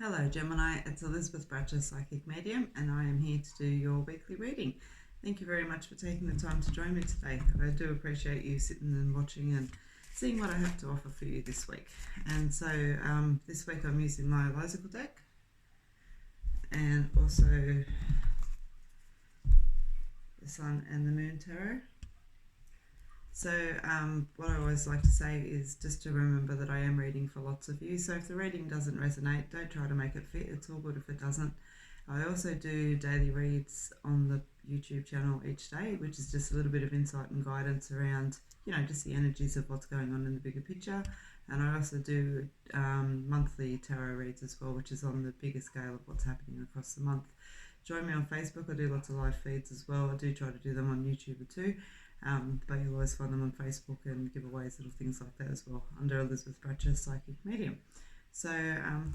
Hello Gemini, it's Elizabeth Bratcher, Psychic Medium, and I am here to do your weekly reading. Thank you very much for taking the time to join me today. I do appreciate you sitting and watching and seeing what I have to offer for you this week. And so this week I'm using my Logical deck and also the Sun and the Moon Tarot. So what I always like to say is just to remember that I am reading for lots of you. So if the reading doesn't resonate, don't try to make it fit. It's all good if it doesn't. I also do daily reads on the YouTube channel each day, which is just a little bit of insight and guidance around, just the energies of what's going on in the bigger picture. And I also do monthly tarot reads as well, which is on the bigger scale of what's happening across the month. Join me on Facebook. I do lots of live feeds as well. I do try to do them on YouTube too. But you'll always find them on Facebook and giveaways, little things like that as well, under Elizabeth Bratcher, Psychic Medium. So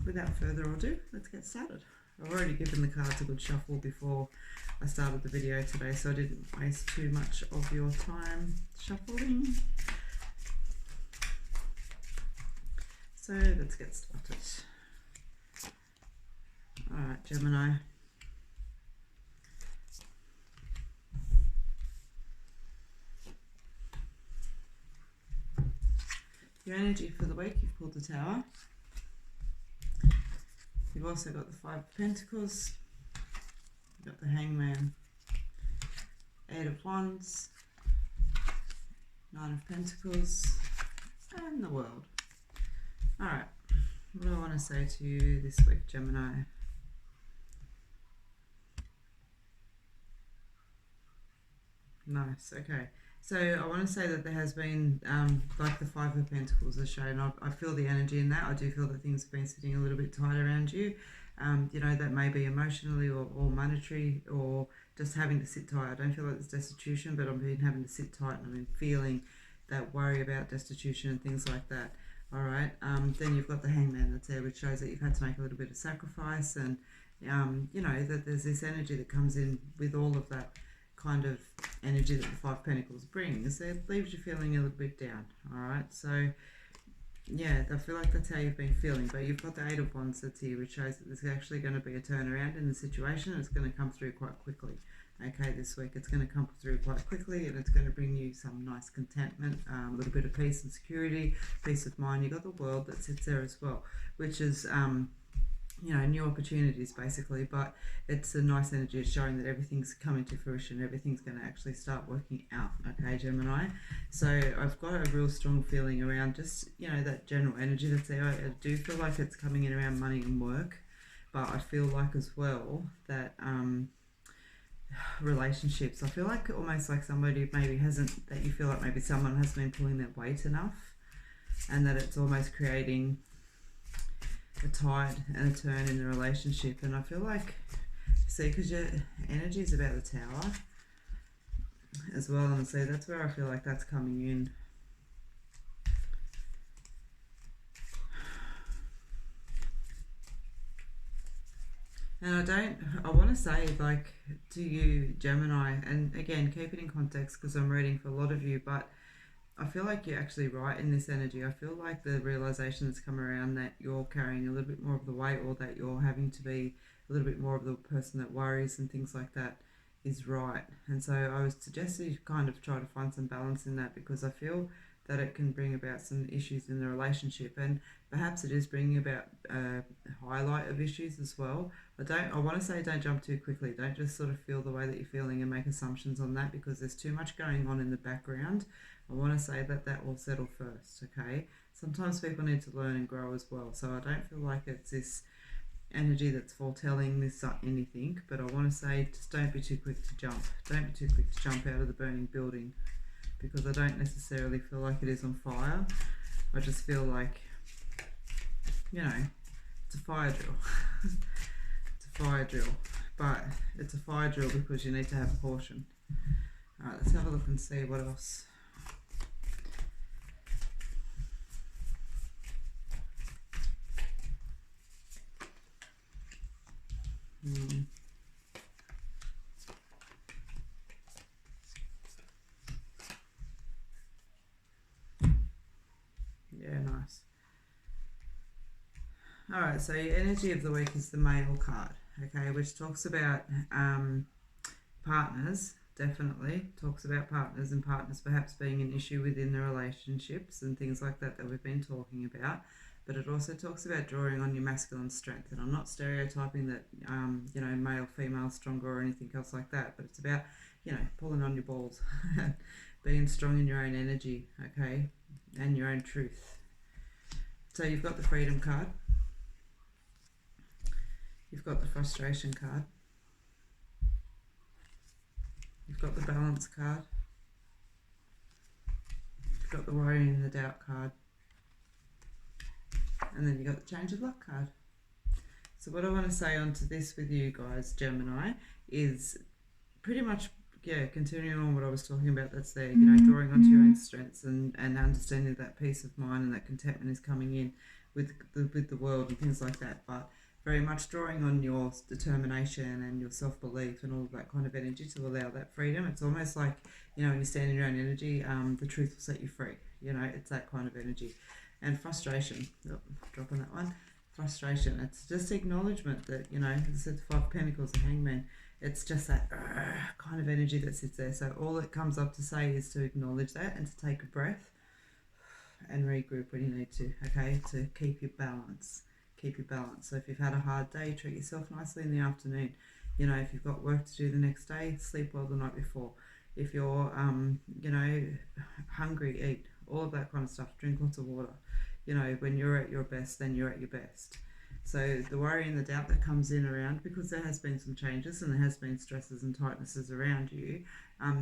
without further ado, let's get started. I've already given the cards a good shuffle before I started the video today, so I didn't waste too much of your time shuffling. So let's get started. Alright, Gemini. Your energy for the week, you've pulled the Tower. You've also got the Five of Pentacles. You've got the Hangman, Eight of Wands, Nine of Pentacles, and the World. Alright, what do I want to say to you this week, Gemini? Nice, okay. So I want to say that there has been, like the Five of Pentacles has shown, I feel the energy in that. I do feel that things have been sitting a little bit tight around you. That may be emotionally or monetary or just having to sit tight. I don't feel like it's destitution, but I've been having to sit tight and I've been feeling that worry about destitution and things like that. All right. Then you've got the Hangman that's there, which shows that you've had to make a little bit of sacrifice and, that there's this energy that comes in with all of that kind of energy that the Five Pentacles brings. It leaves you feeling a little bit down. All right, so yeah, I feel like that's how you've been feeling, but you've got the Eight of Wands that's here, which shows that there's actually going to be a turnaround in the situation, and it's going to come through quite quickly. Okay, this week it's going to come through quite quickly, and it's going to bring you some nice contentment, a little bit of peace and security, peace of mind. You've got the World that sits there as well, which is new opportunities basically, but it's a nice energy. It's showing that everything's coming to fruition, everything's going to actually start working out. Okay, Gemini, so I've got a real strong feeling around just that general energy that's there. I do feel like it's coming in around money and work, but I feel like as well that relationships, I feel like almost like somebody maybe hasn't, that you feel like maybe someone hasn't been pulling their weight enough, and that it's almost creating a tide and a turn in the relationship. And I feel like, see, because your energy is about the Tower as well, and see, that's where I feel like that's coming in. And I want to say, like, to you, Gemini, and again, keep it in context because I'm reading for a lot of you, but I feel like you're actually right in this energy. I feel like the realization that's come around that you're carrying a little bit more of the weight, or that you're having to be a little bit more of the person that worries and things like that, is right. And so I would suggest that you kind of try to find some balance in that, because I feel that it can bring about some issues in the relationship, and perhaps it is bringing about a highlight of issues as well. I want to say don't jump too quickly. Don't just sort of feel the way that you're feeling and make assumptions on that, because there's too much going on in the background. I want to say that will settle first, okay? Sometimes people need to learn and grow as well. So I don't feel like it's this energy that's foretelling this anything, but I want to say just don't be too quick to jump. Don't be too quick to jump out of the burning building, because I don't necessarily feel like it is on fire. I just feel like, it's a fire drill. It's a fire drill, but it's a fire drill because you need to have caution. All right, let's have a look and see what else. Yeah, nice. All right, right, so your energy of the week is the male card, okay, which talks about partners, definitely. Talks about partners and partners perhaps being an issue within the relationships and things like that we've been talking about. But it also talks about drawing on your masculine strength. And I'm not stereotyping that, male, female, stronger or anything else like that. But it's about, pulling on your balls, being strong in your own energy, okay, and your own truth. So you've got the freedom card. You've got the frustration card. You've got the balance card. You've got the worry and the doubt card. And then you've got the change of luck card. So what I want to say onto this with you guys, Gemini, is pretty much, continuing on what I was talking about that's there, drawing onto your own strengths and understanding that peace of mind and that contentment is coming in with the world and things like that. But very much drawing on your determination and your self-belief and all of that kind of energy to allow that freedom. It's almost like, when you stand in your own energy, the truth will set you free. It's that kind of energy. And frustration, dropping that one, frustration. It's just acknowledgement that, as I said, the Five of Pentacles, the Hangman, it's just that kind of energy that sits there. So all it comes up to say is to acknowledge that and to take a breath and regroup when you need to, okay, to keep your balance. Keep your balance. So if you've had a hard day, treat yourself nicely in the afternoon. If you've got work to do the next day, sleep well the night before. If you're, hungry, eat. All of that kind of stuff. Drink lots of water. When you're at your best, then you're at your best. So the worry and the doubt that comes in around, because there has been some changes and there has been stresses and tightnesses around you,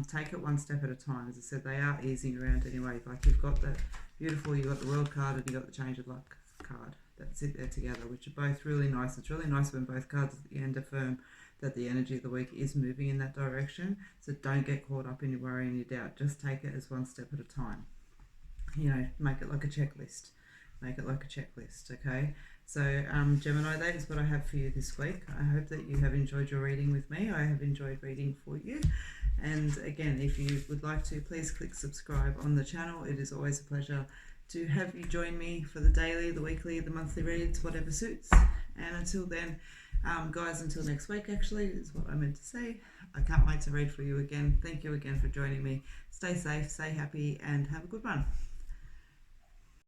take it one step at a time. As I said, they are easing around anyway. Like you've got that beautiful, you've got the world card and you've got the change of luck card that sit there together, which are both really nice. It's really nice when both cards at the end affirm that the energy of the week is moving in that direction. So don't get caught up in your worry and your doubt. Just take it as one step at a time. Make it like a checklist. Make it like a checklist, okay? So, Gemini, that is what I have for you this week. I hope that you have enjoyed your reading with me. I have enjoyed reading for you. And again, if you would like to, please click subscribe on the channel. It is always a pleasure to have you join me for the daily, the weekly, the monthly reads, whatever suits. And until then, guys, until next week, actually, is what I meant to say. I can't wait to read for you again. Thank you again for joining me. Stay safe, stay happy, and have a good one.